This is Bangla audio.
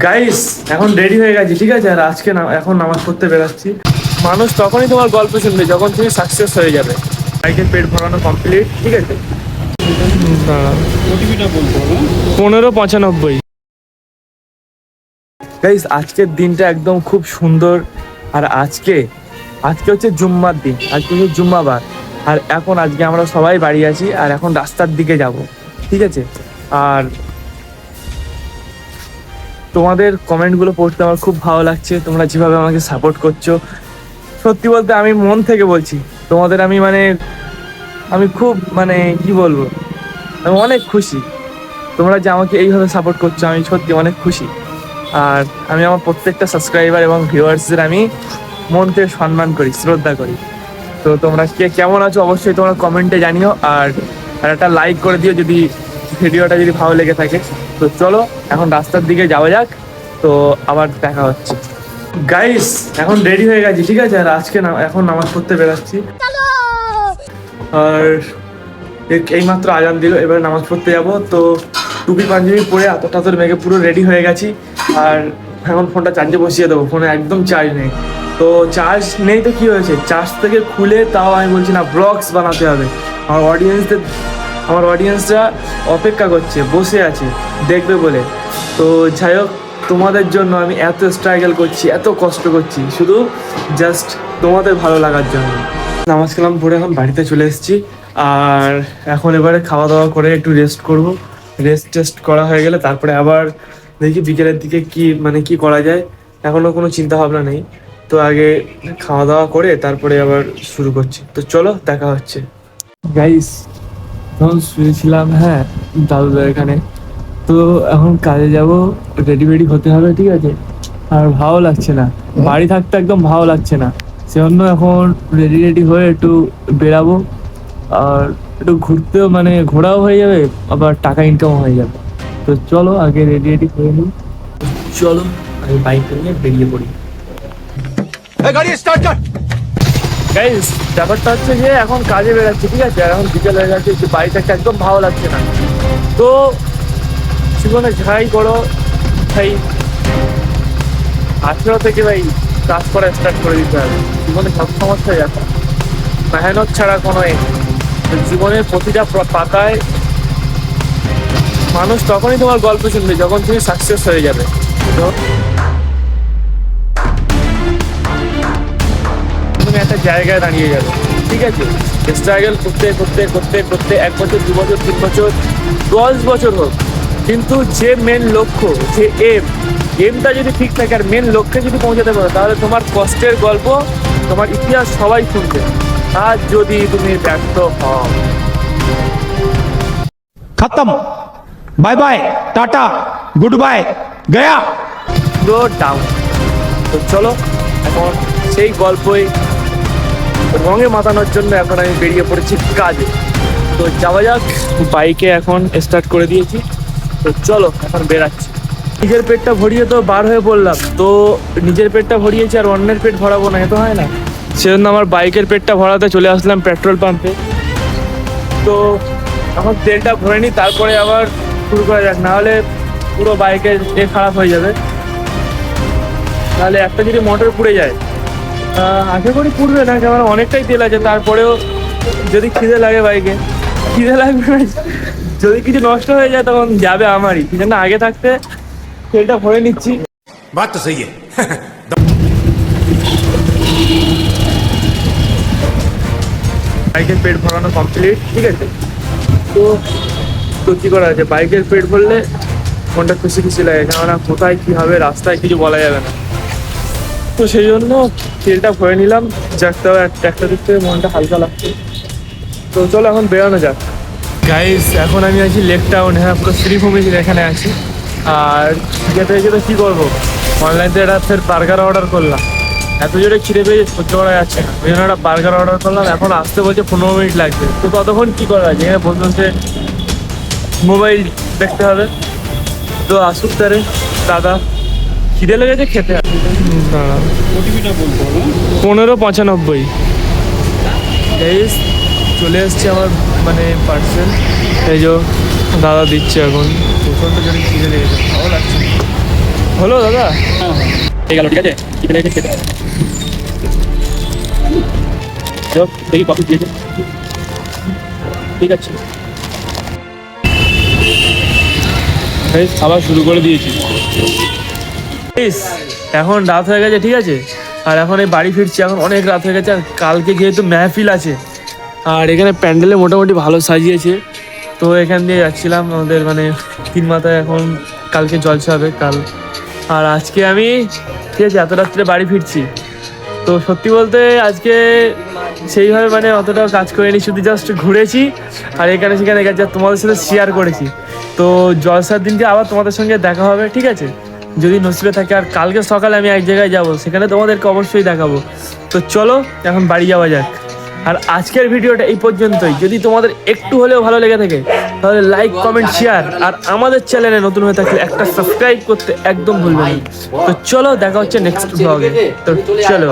গাইস এখন রেডি হয়ে গেছি, ঠিক আছে। আর আজকে না এখন নামাজ পড়তে বেরাচ্ছি। মানুষ তখনই তোমার গল্প শুনবে যখন তুমি সাকসেস হয়ে যাবে। বাইকের পেট ভরানো কমপ্লিট, ঠিক আছে। ওটিপিটা বলতে হবে। 1595। গাইস আজকের দিনটা একদম খুব সুন্দর। আর আজকে আজকে হচ্ছে জুম্মার দিন, আজকে হচ্ছে জুম্মাবার। আর এখন আজকে আমরা সবাই বাড়ি আছি আর এখন রাস্তার দিকে যাব, ঠিক আছে। আর তোমাদের কমেন্টগুলো পড়তে আমার খুব ভালো লাগছে, তোমরা যেভাবে আমাকে সাপোর্ট করছো। সত্যি বলতে আমি মন থেকে বলছি, তোমাদের আমি খুব কি বলবো, আমি অনেক খুশি। তোমরা যে আমাকে এইভাবে সাপোর্ট করছো, আমি সত্যি অনেক খুশি। আর আমি আমার প্রত্যেকটা সাবস্ক্রাইবার এবং ভিউয়ার্সদের আমি মন থেকে সম্মান করি, শ্রদ্ধা করি। তো তোমরা কে কেমন আছো অবশ্যই তোমরা কমেন্টে জানিও। আর একটা লাইক করে দিও যদি ভিডিওটা যদি ভালো লেগে থাকে। তো চলো এখন রাস্তার দিকে যাওয়া যাক, তো আবার দেখা হচ্ছে। গাইস এখন রেডি হয়ে গেছি, ঠিক আছে। আর আজকে না এখন নামাজ পড়তে বেরাচ্ছি। আর এইমাত্র আজান দিল, এবার নামাজ পড়তে যাব। তো টুপি পাঞ্জাবি পরে আতর মেঘে পুরো রেডি হয়ে গেছি। আর এখন ফোনটা চার্জে বসিয়ে দেবো, ফোনে একদম চার্জ নেই। তো চার্জ নেই তো কি হয়েছে, চার্জ থেকে খুলে তাও আমি বলছি না, ব্লগস বানাতে হবে। আমার অডিয়েন্সরা অপেক্ষা করছে, বসে আছে দেখবে বলে। তো যাই হোক, তোমাদের জন্য আমি এত স্ট্রাগল করছি, এত কষ্ট করছি, শুধু জাস্ট তোমাদের ভালো লাগার জন্য। নামাজ কালাম পড়ে এখন বাড়িতে চলে এসেছি। আর এখন এবারে খাওয়া দাওয়া করে একটু রেস্ট করব। টেস্ট করা হয়ে গেলে তারপরে আবার দেখি বিকেলের দিকে কি করা যায়। এখনও কোনো চিন্তা ভাবনা নেই। তো আগে খাওয়া দাওয়া করে তারপরে আবার শুরু করছি। তো চলো দেখা হচ্ছে। গাইস তখন শুয়েছিলাম, হ্যাঁ, দাদুদের এখানে। তো এখন কাজে যাব, রেডি হতে হবে, ঠিক আছে। আর ভালো লাগছে না, বাড়ি থাকতে একদম ভালো লাগছে না। সেজন্য এখন রেডি হয়ে একটু বেরাবো। আর একটু ঘুরতেও ঘোরাও হয়ে যাবে, আবার টাকা ইনকামও হয়ে যাবে। তো চলো আগে রেডি হয়ে নিই। চলো আমি বাইকটা নিয়ে বেরিয়ে পড়ি। গাড়ি স্টার্ট কর। গাইস ব্যাপারটা হচ্ছে যে এখন কাজে বেরাচ্ছি, ঠিক আছে। আর এখন বিকেল হয়ে গেছে, বাড়ি থাকতে একদম ভালো লাগছে না। তো জীবনে যাই করো ভাই, 18 থেকে ভাই কাজ করা স্টার্ট করে দিতে হবে। জীবনে সব সমস্যাই আছে, মেহনত ছাড়া কোনো জীবনের প্রতিটা পাতায় মানুষ তখনই তোমার গল্প শুনবে যখন তুমি সাকসেস হয়ে যাবে। তুমি একটা জায়গায় দাঁড়িয়ে যাবে, ঠিক আছে। স্ট্রাগল করতে করতে করতে করতে 1 বছর, 2 বছর, 3 বছর, 10 বছর হোক, কিন্তু যে মেন লক্ষ্য, যে এমটা যদি ঠিক থাকে আর মেন লক্ষ্যে যদি পৌঁছাতে পারো, তাহলে তোমার কষ্টের গল্প, তোমার ইতিহাস সবাই শুনবে। আর যদি তুমি ব্যর্থ হও, खत्म, bye bye, tata, goodbye, गया। পুরো ডাউন। তো চলো এখন সেই গল্পই রঙে মাতানোর জন্য এখন আমি বেরিয়ে পড়েছি কাজে। তো যাওয়া যাক, বাইকে এখন স্টার্ট করে দিয়েছি। তো চলো এখন বেরাচ্ছি। নিজের পেটটা ভরিয়ে তো বার হয়ে পড়লাম। তো নিজের পেটটা ভরিয়েছি, আর অন্যের পেট ভরাবো না, এ তো হয় না। সেজন্য আমার বাইকের পেটটা ভরাতে চলে আসলাম পেট্রোল পাম্পে। তো এখন তেলটা ভরে নিই, তারপরে আবার শুরু করা যাক, নাহলে পুরো বাইকের খারাপ হয়ে যাবে। তাহলে একটা যদি মোটর পুড়ে যায়, আশা করি পুড়বে না, কারণ অনেকটাই তেল আছে। তারপরেও যদি খিদে লাগে বাইকে, খিদে লাগবে না, যদি কিছু নষ্ট হয়ে যায় তখন যাবে আমারই। সেই জন্য আগে থাকতে তেলটা ভরে নিচ্ছি। बात तो सही है। বাইকের পেট ভরানো কমপ্লিট, ঠিক আছে। তো তো কী করা আছে, বাইকের পেট ভরলে মনটা খুশি খুশি লাগে, কেননা কোথায় কী হবে রাস্তায় কিছু বলা যাবে না। তো সেই জন্য তেলটা ভরে নিলাম, যাকতে একটা দিক থেকে মনটা হালকা লাগছে। তো চলো এখন বেরোনো যাক। গাইস এখন আমি আছি লেক টাউন, হ্যাঁ, পুরো শ্রীভূমির এখানে আছি। আর যেতে যেতে কী করবো, অনলাইন থেকে একটা ফের বার্গার অর্ডার করলাম। এত জোরে খিদে পেয়ে সহ্য করা যাচ্ছে না, ওই জন্য একটা বার্গার অর্ডার করলাম। এখন আসতে বলছে 15 মিনিট লাগবে। তো ততক্ষণ কী করা আছে, এখানে বলতে মোবাইল দেখতে হবে। তো আসুক তারে দাদা, খিদে লেগেছে, খেতে হবে। ওটিপিটা বলতে হবে। 1595। চলে এসছে আমার পার্সেল, এই যে দাদা দিচ্ছে। এখন প্রচণ্ড জোরে খিদে লেগেছে, ভালো লাগছে। হলো দাদা? হয়ে গেল, ঠিক আছে, চিকেন খেতে হবে। যাও, দেখি কফি দিয়েছে, ঠিক আছে। বেশ, খাবার শুরু করে দিয়েছি। বেশ, এখন রাত হয়ে গেছে, ঠিক আছে, আর এখন এই বাড়ি ফিরছি, এখন অনেক রাত হয়ে গেছে, আর কালকে যেহেতু মেহফিল আছে, আর এখানে প্যান্ডেলে মোটামুটি ভালো সাজিয়েছে, তো এখান দিয়ে যাচ্ছিলাম আমাদের মানে তিন মাথায় এখন কালকে জলসা হবে কাল। আর আজকে আমি ঠিক আছে এত রাত্রে বাড়ি ফিরছি, তো সত্যি বলতে আজকে সেইভাবে মানে অতটা কাজ করিনি, শুধু জাস্ট ঘুরেছি আর এখানে সেখানে গেছি আর তোমাদের সাথে শেয়ার করেছি। তো জলসার দিনকে আবার তোমাদের সঙ্গে দেখা হবে, ঠিক আছে, যদি নসিবে থাকে। আর কালকে সকালে আমি এক জায়গায় যাব, সেখানে তোমাদেরকে অবশ্যই দেখাবো। তো চলো এখন বাড়ি যাওয়া যাক। আর আজকের ভিডিওটা এই পর্যন্তই। যদি তোমাদের একটু হলেও ভালো লেগে থাকে তাহলে লাইক, কমেন্ট, শেয়ার, আর আমাদের চ্যানেলে নতুন হয়ে থাকলে একটা সাবস্ক্রাইব করতে একদম ভুলবেন না। তো চলো দেখা হচ্ছে নেক্সট ব্লগে। তো চলো।